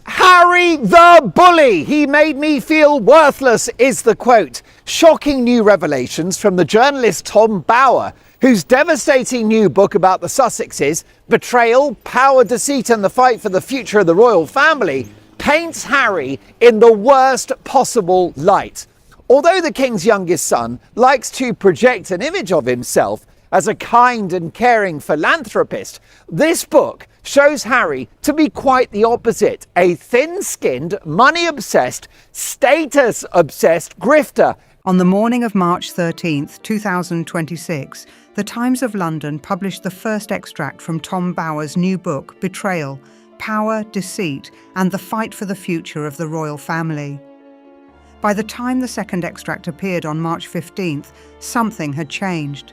Harry the bully. He made me feel worthless is the quote. Shocking new revelations from the journalist Tom Bower, whose devastating new book about the Sussexes, betrayal, power, deceit and the fight for the future of the royal family, paints Harry in the worst possible light. Although the King's youngest son likes to project an image of himself as a kind and caring philanthropist, this book shows Harry to be quite the opposite. A thin-skinned, money-obsessed, status-obsessed grifter. On the morning of March 13th, 2026, The Times of London published the first extract from Tom Bower's new book, Betrayal, Power, Deceit, and the Fight for the Future of the Royal Family. By the time the second extract appeared on March 15th, something had changed.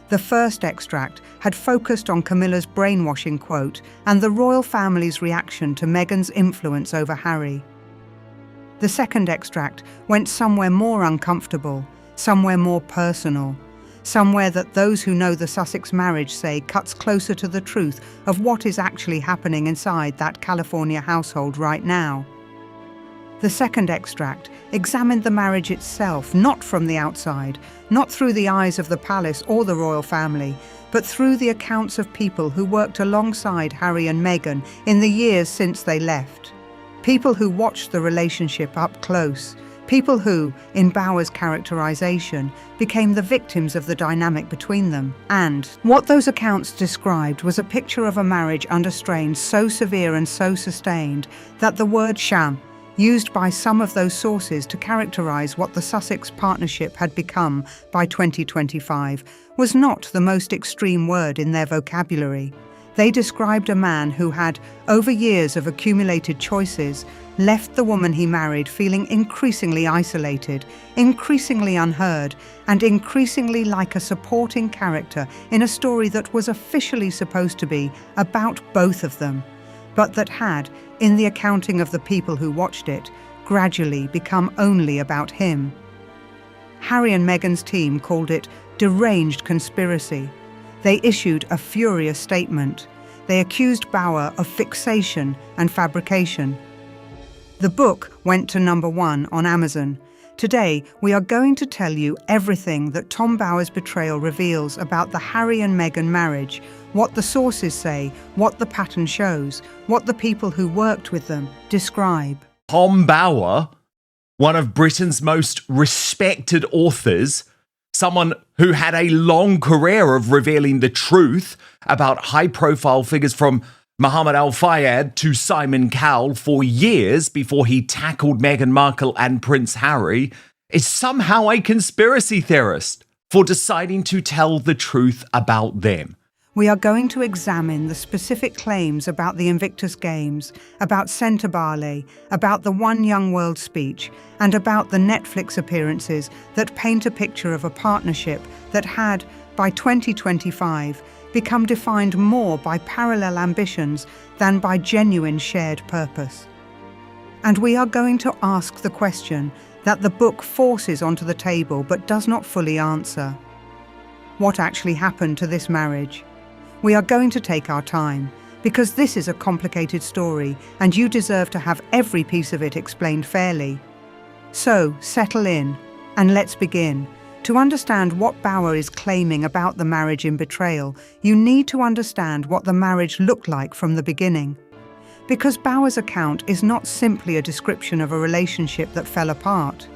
The first extract had focused on Camilla's brainwashing quote and the royal family's reaction to Meghan's influence over Harry. The second extract went somewhere more uncomfortable, somewhere more personal, somewhere that those who know the Sussex marriage say cuts closer to the truth of what is actually happening inside that California household right now. The second extract examined the marriage itself, not from the outside, not through the eyes of the palace or the royal family, but through the accounts of people who worked alongside Harry and Meghan in the years since they left. People who watched the relationship up close. People who, in Bower's characterization, became the victims of the dynamic between them. And what those accounts described was a picture of a marriage under strain so severe and so sustained that the word sham, used by some of those sources to characterize what the Sussex partnership had become by 2025, was not the most extreme word in their vocabulary. They described a man who had, over years of accumulated choices, left the woman he married feeling increasingly isolated, increasingly unheard, and increasingly like a supporting character in a story that was officially supposed to be about both of them, but that had, in the accounting of the people who watched it, gradually become only about him. Harry and Meghan's team called it deranged conspiracy. They issued a furious statement. They accused Bower of fixation and fabrication. The book went to #1 on Amazon. Today, we are going to tell you everything that Tom Bower's betrayal reveals about the Harry and Meghan marriage, what the sources say, what the pattern shows, what the people who worked with them describe. Tom Bower, one of Britain's most respected authors, someone who had a long career of revealing the truth about high-profile figures from Mohammed Al-Fayed to Simon Cowell for years before he tackled Meghan Markle and Prince Harry, is somehow a conspiracy theorist for deciding to tell the truth about them. We are going to examine the specific claims about the Invictus Games, about Sentebale, about the One Young World speech, and about the Netflix appearances that paint a picture of a partnership that had, by 2025, become defined more by parallel ambitions than by genuine shared purpose. And we are going to ask the question that the book forces onto the table but does not fully answer. What actually happened to this marriage? We are going to take our time, because this is a complicated story and you deserve to have every piece of it explained fairly. So, settle in, and let's begin. To understand what Bower is claiming about the marriage in betrayal, you need to understand what the marriage looked like from the beginning. Because Bower's account is not simply a description of a relationship that fell apart.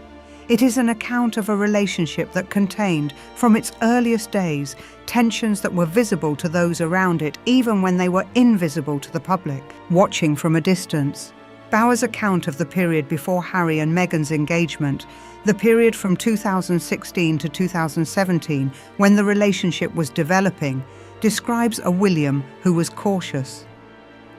It is an account of a relationship that contained, from its earliest days, tensions that were visible to those around it even when they were invisible to the public, watching from a distance. Bower's account of the period before Harry and Meghan's engagement, the period from 2016 to 2017 when the relationship was developing, describes a William who was cautious.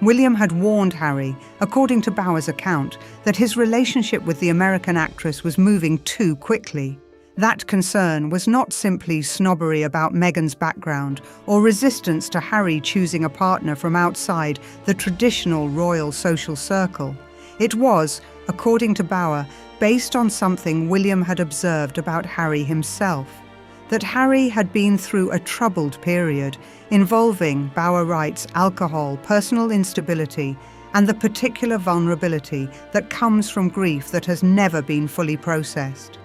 William had warned Harry, according to Bower's account, that his relationship with the American actress was moving too quickly. That concern was not simply snobbery about Meghan's background or resistance to Harry choosing a partner from outside the traditional royal social circle. It was, according to Bower, based on something William had observed about Harry himself. That Harry had been through a troubled period involving, Bower writes, alcohol, personal instability, and the particular vulnerability that comes from grief that has never been fully processed,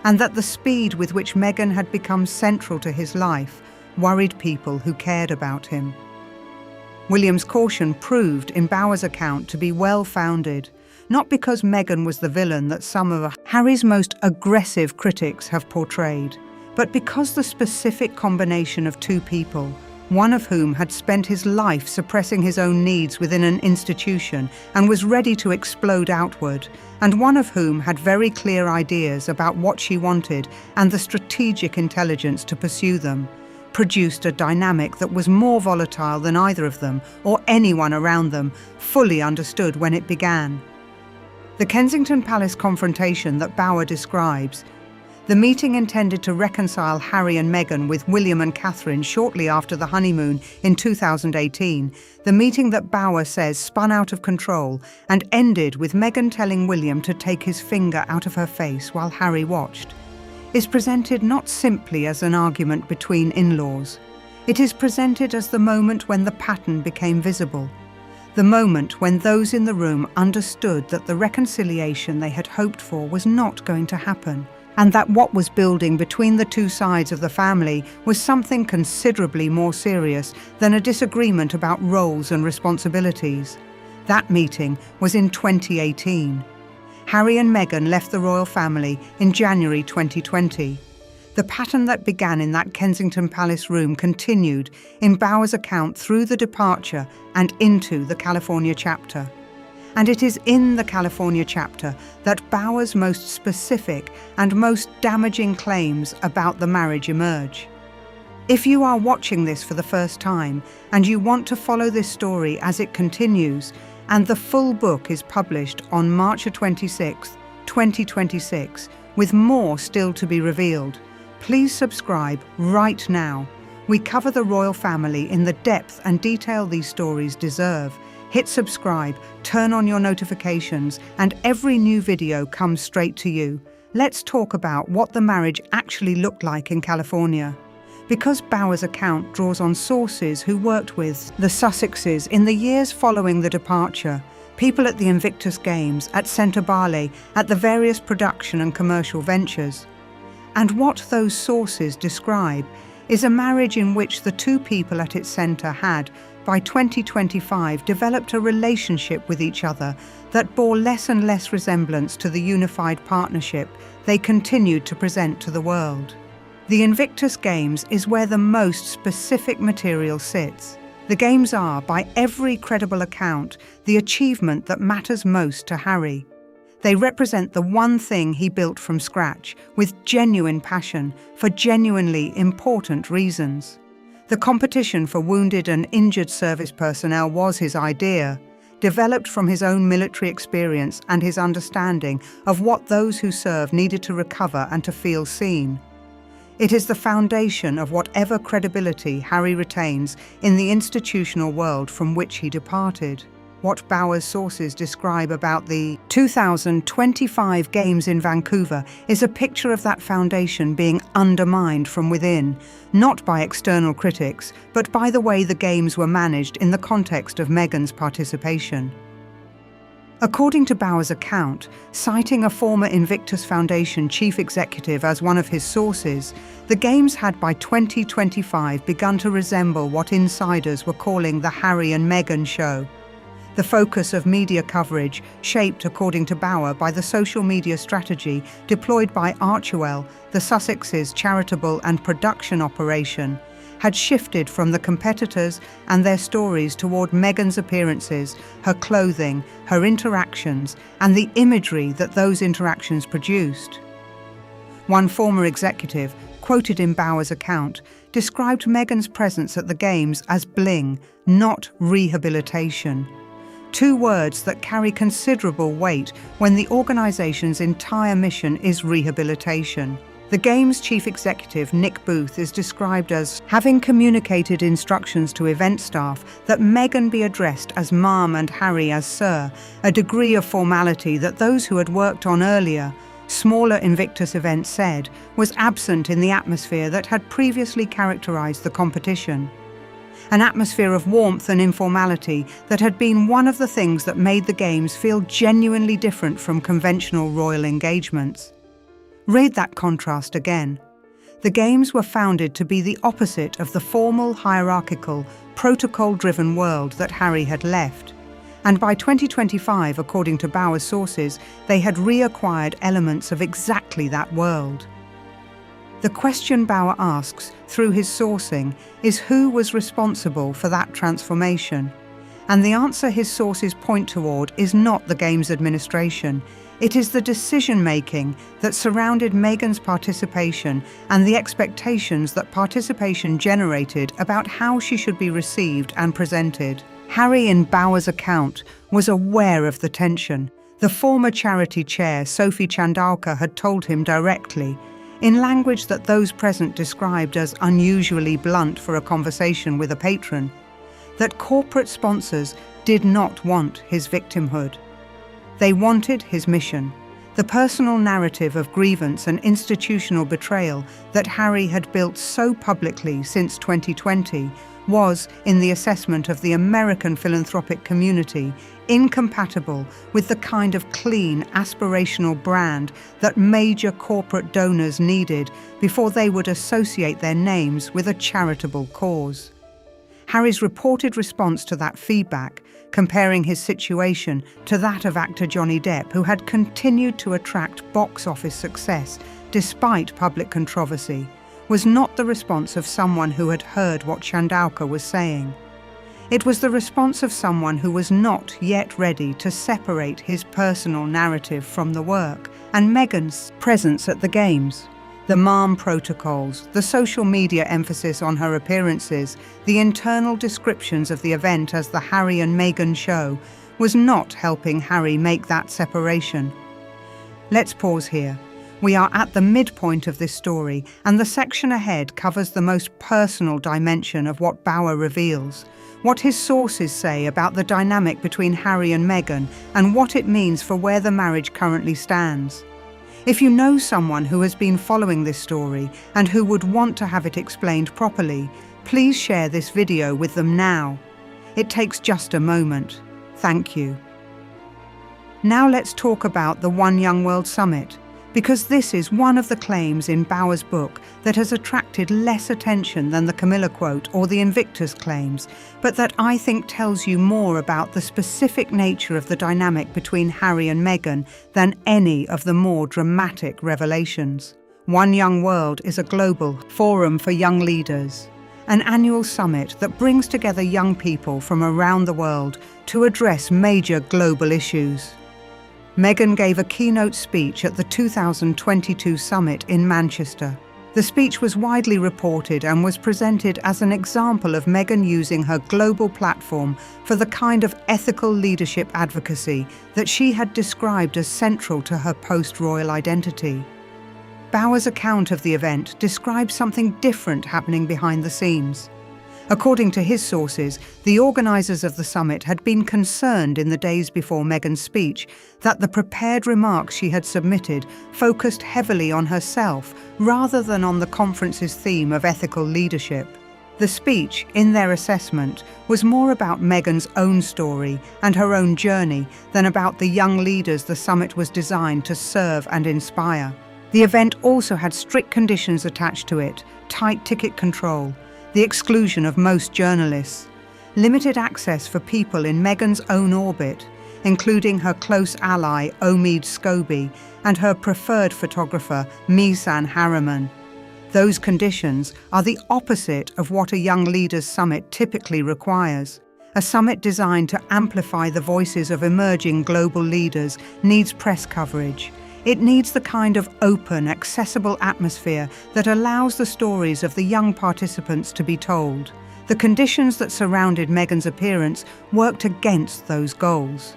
and that the speed with which Meghan had become central to his life worried people who cared about him. William's caution proved in Bauer's account to be well-founded, not because Meghan was the villain that some of Harry's most aggressive critics have portrayed, but because the specific combination of two people, one of whom had spent his life suppressing his own needs within an institution and was ready to explode outward, and one of whom had very clear ideas about what she wanted and the strategic intelligence to pursue them, produced a dynamic that was more volatile than either of them or anyone around them fully understood when it began. The Kensington Palace confrontation that Bauer describes, the meeting intended to reconcile Harry and Meghan with William and Catherine shortly after the honeymoon in 2018, the meeting that Bauer says spun out of control and ended with Meghan telling William to take his finger out of her face while Harry watched, is presented not simply as an argument between in-laws. It is presented as the moment when the pattern became visible, the moment when those in the room understood that the reconciliation they had hoped for was not going to happen, and that what was building between the two sides of the family was something considerably more serious than a disagreement about roles and responsibilities. That meeting was in 2018. Harry and Meghan left the royal family in January 2020. The pattern that began in that Kensington Palace room continued in Bauer's account through the departure and into the California chapter. And it is in the California chapter that Bauer's most specific and most damaging claims about the marriage emerge. If you are watching this for the first time and you want to follow this story as it continues, and the full book is published on March 26, 2026, with more still to be revealed, please subscribe right now. We cover the royal family in the depth and detail these stories deserve. Hit subscribe, turn on your notifications, and every new video comes straight to you. Let's talk about what the marriage actually looked like in California. Because Bauer's account draws on sources who worked with the Sussexes in the years following the departure, people at the Invictus Games, at Sentebale, at the various production and commercial ventures. And what those sources describe is a marriage in which the two people at its centre had, by 2025, developed a relationship with each other that bore less and less resemblance to the unified partnership they continued to present to the world. The Invictus Games is where the most specific material sits. The Games are, by every credible account, the achievement that matters most to Harry. They represent the one thing he built from scratch, with genuine passion, for genuinely important reasons. The competition for wounded and injured service personnel was his idea, developed from his own military experience and his understanding of what those who serve needed to recover and to feel seen. It is the foundation of whatever credibility Harry retains in the institutional world from which he departed. What Bauer's sources describe about the 2025 Games in Vancouver is a picture of that foundation being undermined from within, not by external critics, but by the way the Games were managed in the context of Meghan's participation. According to Bauer's account, citing a former Invictus Foundation chief executive as one of his sources, the Games had by 2025 begun to resemble what insiders were calling the Harry and Meghan show. The focus of media coverage, shaped according to Bauer by the social media strategy deployed by Archewell, the Sussexes' charitable and production operation, had shifted from the competitors and their stories toward Meghan's appearances, her clothing, her interactions, and the imagery that those interactions produced. One former executive, quoted in Bauer's account, described Meghan's presence at the Games as bling, not rehabilitation. Two words that carry considerable weight when the organisation's entire mission is rehabilitation. The Games chief executive, Nick Booth, is described as having communicated instructions to event staff that Meghan be addressed as Ma'am and Harry as Sir, a degree of formality that those who had worked on earlier, smaller Invictus events said was absent in the atmosphere that had previously characterised the competition. an atmosphere of warmth and informality that had been one of the things that made the Games feel genuinely different from conventional royal engagements. Read that contrast again. The Games were founded to be the opposite of the formal, hierarchical, protocol-driven world that Harry had left. And by 2025, according to Bower's sources, they had reacquired elements of exactly that world. The question Bower asks, through his sourcing, is who was responsible for that transformation? And the answer his sources point toward is not the Games administration. It is the decision-making that surrounded Meghan's participation and the expectations that participation generated about how she should be received and presented. Harry, in Bower's account, was aware of the tension. The former charity chair, Sophie Chandauka, had told him directly, in language that those present described as unusually blunt for a conversation with a patron, that corporate sponsors did not want his victimhood. They wanted his mission, the personal narrative of grievance and institutional betrayal that Harry had built so publicly since 2020 was, in the assessment of the American philanthropic community, incompatible with the kind of clean, aspirational brand that major corporate donors needed before they would associate their names with a charitable cause. Harry's reported response to that feedback, comparing his situation to that of actor Johnny Depp, who had continued to attract box office success despite public controversy, was not the response of someone who had heard what Chandauka was saying. It was the response of someone who was not yet ready to separate his personal narrative from the work and Meghan's presence at the Games. The MARM protocols, the social media emphasis on her appearances, the internal descriptions of the event as the Harry and Meghan show was not helping Harry make that separation. Let's pause here. We are at the midpoint of this story, and the section ahead covers the most personal dimension of what Bower reveals, what his sources say about the dynamic between Harry and Meghan, and what it means for where the marriage currently stands. If you know someone who has been following this story and who would want to have it explained properly, please share this video with them now. It takes just a moment. Thank you. Now let's talk about the One Young World Summit, because this is one of the claims in Bower's book that has attracted less attention than the Camilla quote or the Invictus claims, but that I think tells you more about the specific nature of the dynamic between Harry and Meghan than any of the more dramatic revelations. One Young World is a global forum for young leaders, an annual summit that brings together young people from around the world to address major global issues. Meghan gave a keynote speech at the 2022 summit in Manchester. The speech was widely reported and was presented as an example of Meghan using her global platform for the kind of ethical leadership advocacy that she had described as central to her post-royal identity. Bower's account of the event describes something different happening behind the scenes. According to his sources, the organisers of the summit had been concerned in the days before Meghan's speech that the prepared remarks she had submitted focused heavily on herself rather than on the conference's theme of ethical leadership. The speech, in their assessment, was more about Meghan's own story and her own journey than about the young leaders the summit was designed to serve and inspire. The event also had strict conditions attached to it: tight ticket control, the exclusion of most journalists, limited access for people in Meghan's own orbit, including her close ally Omid Scobie and her preferred photographer Misan Harriman. Those conditions are the opposite of what a Young Leaders Summit typically requires. A summit designed to amplify the voices of emerging global leaders needs press coverage. It needs the kind of open, accessible atmosphere that allows the stories of the young participants to be told. The conditions that surrounded Meghan's appearance worked against those goals.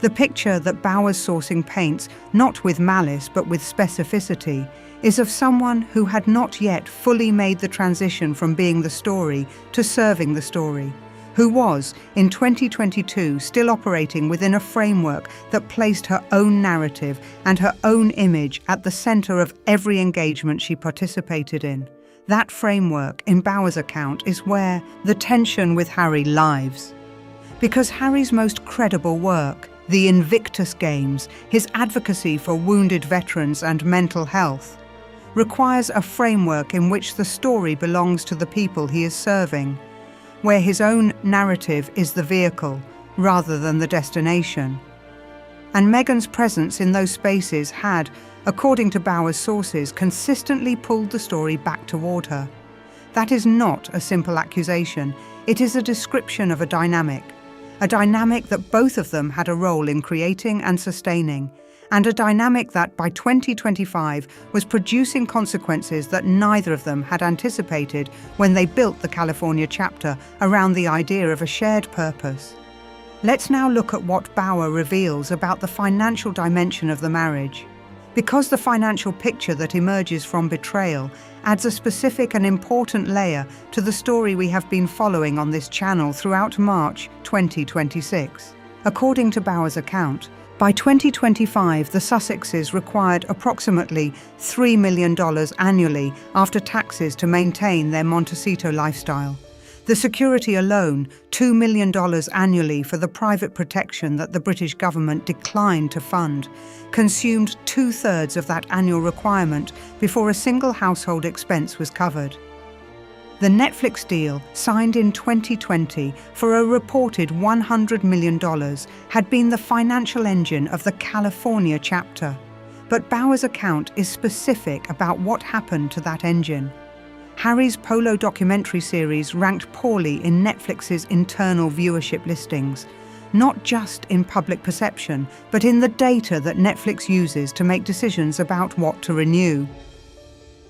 The picture that Bower's sourcing paints, not with malice but with specificity, is of someone who had not yet fully made the transition from being the story to serving the story, who was, in 2022, still operating within a framework that placed her own narrative and her own image at the centre of every engagement she participated in. That framework, in Bauer's account, is where the tension with Harry lies. Because Harry's most credible work, the Invictus Games, his advocacy for wounded veterans and mental health, requires a framework in which the story belongs to the people he is serving, where his own narrative is the vehicle rather than the destination. And Meghan's presence in those spaces had, according to Bauer's sources, consistently pulled the story back toward her. That is not a simple accusation. It is a description of a dynamic that both of them had a role in creating and sustaining, and a dynamic that by 2025 was producing consequences that neither of them had anticipated when they built the California chapter around the idea of a shared purpose. Let's now look at what Bauer reveals about the financial dimension of the marriage. Because the financial picture that emerges from betrayal adds a specific and important layer to the story we have been following on this channel throughout March 2026. According to Bauer's account, by 2025, the Sussexes required approximately $3 million annually after taxes to maintain their Montecito lifestyle. The security alone, $2 million annually for the private protection that the British government declined to fund, consumed 2/3 of that annual requirement before a single household expense was covered. The Netflix deal, signed in 2020 for a reported $100 million, had been the financial engine of the California chapter. But Bauer's account is specific about what happened to that engine. Harry's Polo documentary series ranked poorly in Netflix's internal viewership listings, not just in public perception, but in the data that Netflix uses to make decisions about what to renew.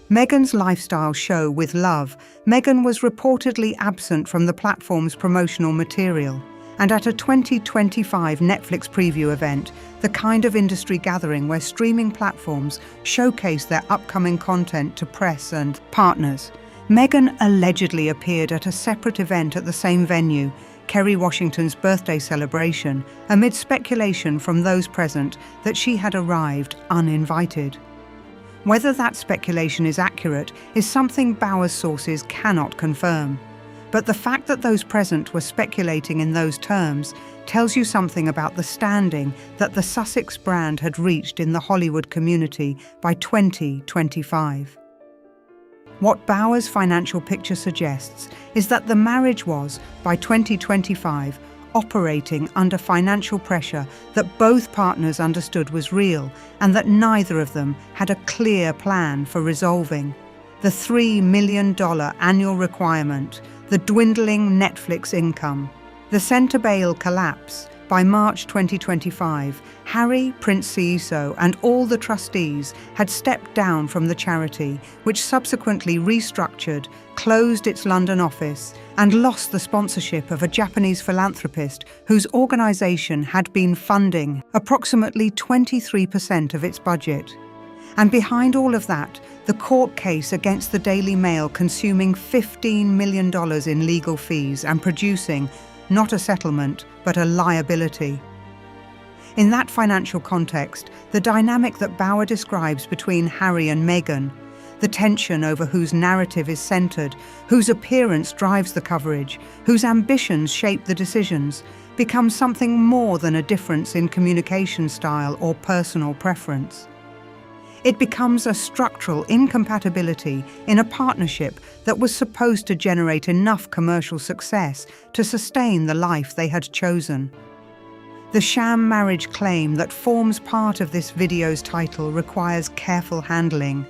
Meghan's lifestyle show With Love, Meghan was reportedly absent from the platform's promotional material, and at a 2025 Netflix preview event, the kind of industry gathering where streaming platforms showcase their upcoming content to press and partners, Meghan allegedly appeared at a separate event at the same venue, Kerry Washington's birthday celebration, amid speculation from those present that she had arrived uninvited. Whether that speculation is accurate is something Bauer's sources cannot confirm. But the fact that those present were speculating in those terms tells you something about the standing that the Sussex brand had reached in the Hollywood community by 2025. What Bauer's financial picture suggests is that the marriage was, by 2025, operating under financial pressure that both partners understood was real and that neither of them had a clear plan for resolving. The $3 million annual requirement, the dwindling Netflix income, the Sentebale collapse. By March 2025, Harry, Prince Seiso, and all the trustees had stepped down from the charity, which subsequently restructured, closed its London office, and lost the sponsorship of a Japanese philanthropist whose organisation had been funding approximately 23% of its budget. And behind all of that, the court case against the Daily Mail consuming $15 million in legal fees and producing not a settlement, but a liability. In that financial context, the dynamic that Bauer describes between Harry and Meghan, the tension over whose narrative is centred, whose appearance drives the coverage, whose ambitions shape the decisions, becomes something more than a difference in communication style or personal preference. It becomes a structural incompatibility in a partnership that was supposed to generate enough commercial success to sustain the life they had chosen. The Sham marriage claim that forms part of this video's title requires careful handling.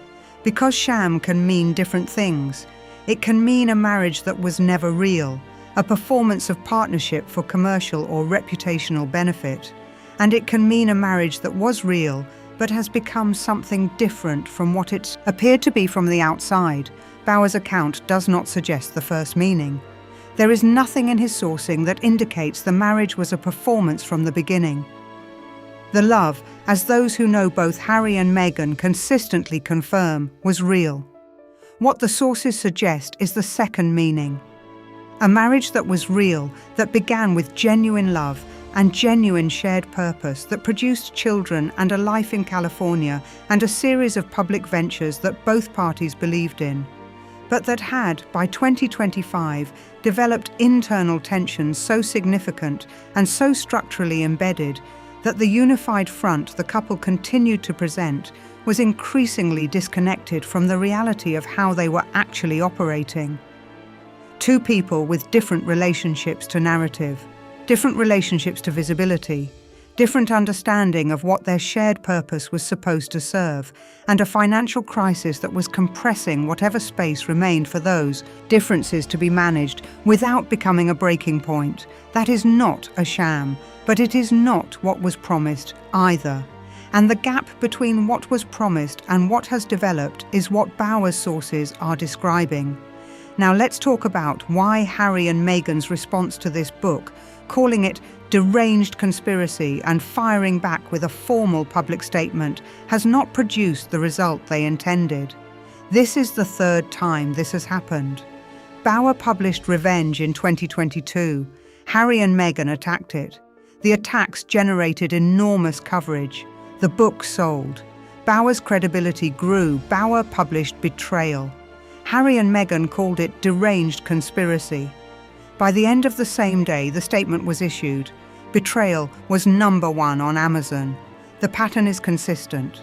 Because sham can mean different things. It can mean a marriage that was never real, a performance of partnership for commercial or reputational benefit. And it can mean a marriage that was real, but has become something different from what it appeared to be from the outside. Bauer's account does not suggest the first meaning. There is nothing in his sourcing that indicates the marriage was a performance from the beginning. The love, as those who know both Harry and Meghan consistently confirm, was real. What the sources suggest is the second meaning. A marriage that was real, that began with genuine love and genuine shared purpose, that produced children and a life in California and a series of public ventures that both parties believed in. but that had, by 2025, developed internal tensions so significant and so structurally embedded that the unified front the couple continued to present was increasingly disconnected from the reality of how they were actually operating. Two people with different relationships to narrative, different relationships to visibility, different understanding of what their shared purpose was supposed to serve, and a financial crisis that was compressing whatever space remained for those differences to be managed without becoming a breaking point. That is not a sham, but it is not what was promised either. And the gap between what was promised and what has developed is what Bauer's sources are describing. Now let's talk about why Harry and Meghan's response to this book, calling it deranged conspiracy and firing back with a formal public statement, has not produced the result they intended. This is the third time this has happened. Bauer published Revenge in 2022. Harry and Meghan attacked it. The attacks generated enormous coverage. The book sold. Bauer's credibility grew. Bauer published Betrayal. Harry and Meghan called it deranged conspiracy. By the end of the same day, the statement was issued. Betrayal was #1 on Amazon. The pattern is consistent.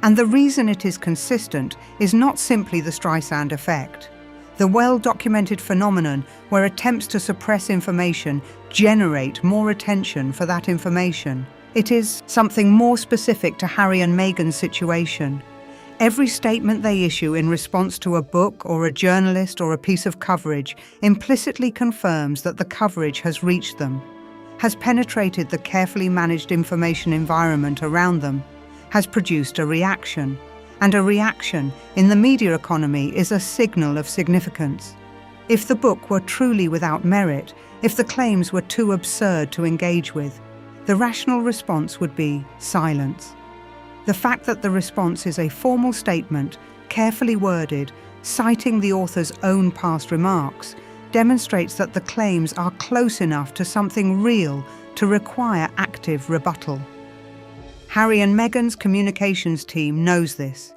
And the reason it is consistent is not simply the Streisand effect, the well-documented phenomenon where attempts to suppress information generate more attention for that information. It is something more specific to Harry and Meghan's situation. Every statement they issue in response to a book or a journalist or a piece of coverage implicitly confirms that the coverage has reached them, has penetrated the carefully managed information environment around them, has produced a reaction. And a reaction in the media economy is a signal of significance. If the book were truly without merit, if the claims were too absurd to engage with, the rational response would be silence. The fact that the response is a formal statement, carefully worded, citing the author's own past remarks, demonstrates that the claims are close enough to something real to require active rebuttal. Harry and Meghan's communications team knows this.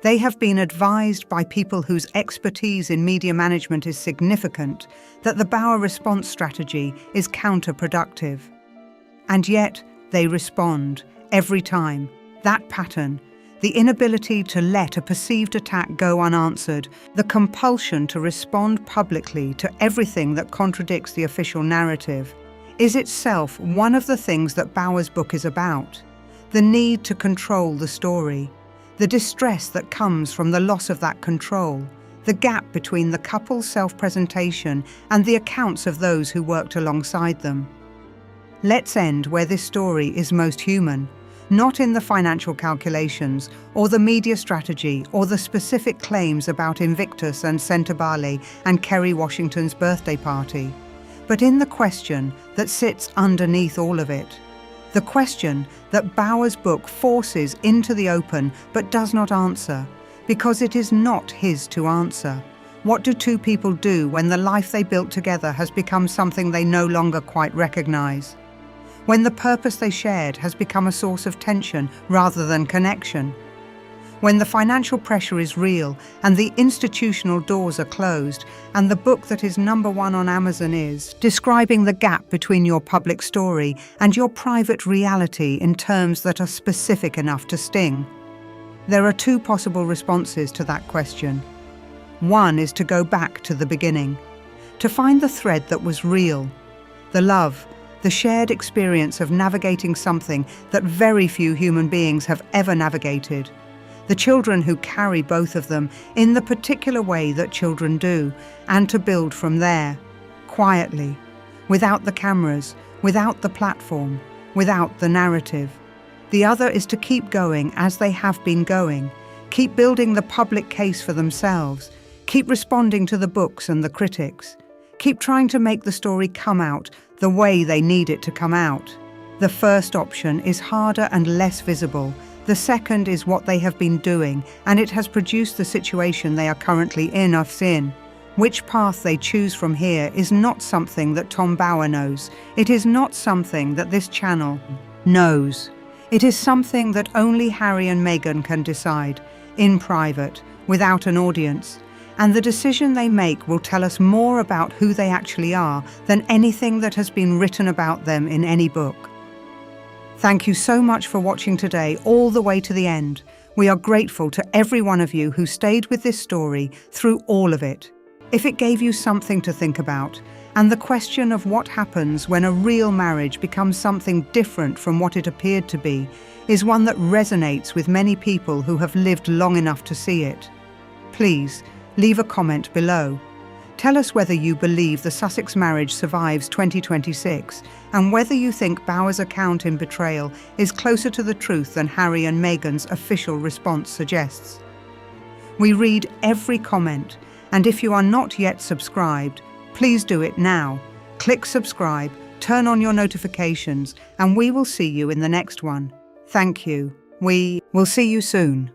They have been advised by people whose expertise in media management is significant that the Bauer response strategy is counterproductive. And yet, they respond every time. That pattern, the inability to let a perceived attack go unanswered, the compulsion to respond publicly to everything that contradicts the official narrative, is itself one of the things that Bauer's book is about. The need to control the story, the distress that comes from the loss of that control, the gap between the couple's self-presentation and the accounts of those who worked alongside them. Let's end where this story is most human, not in the financial calculations or the media strategy or the specific claims about Invictus and Sentebale and Kerry Washington's birthday party, but in the question that sits underneath all of it. The question that Bauer's book forces into the open but does not answer, because it is not his to answer. What do two people do when the life they built together has become something they no longer quite recognize? When the purpose they shared has become a source of tension rather than connection? When the financial pressure is real and the institutional doors are closed, and the book that is #1 on Amazon is describing the gap between your public story and your private reality in terms that are specific enough to sting? There are two possible responses to that question. One is to go back to the beginning, to find the thread that was real, the love, the shared experience of navigating something that very few human beings have ever navigated. The children who carry both of them in the particular way that children do, and to build from there, quietly, without the cameras, without the platform, without the narrative. The other is to keep going as they have been going, keep building the public case for themselves, keep responding to the books and the critics, keep trying to make the story come out the way they need it to come out. The first option is harder and less visible. The second is what they have been doing, and it has produced the situation they are currently in. Which path they choose from here is not something that Tom Bauer knows. It is not something that this channel knows. It is something that only Harry and Meghan can decide, in private, without an audience. and the decision they make will tell us more about who they actually are than anything that has been written about them in any book. Thank you so much for watching today all the way to the end. We are grateful to every one of you who stayed with this story through all of it. If it gave you something to think about, and the question of what happens when a real marriage becomes something different from what it appeared to be, is one that resonates with many people who have lived long enough to see it, please leave a comment below. Tell us whether you believe the Sussex marriage survives 2026 and whether you think Bower's account in Betrayal is closer to the truth than Harry and Meghan's official response suggests. We read every comment, and if you are not yet subscribed, please do it now. Click subscribe, turn on your notifications, and we will see you in the next one. Thank you. We will see you soon.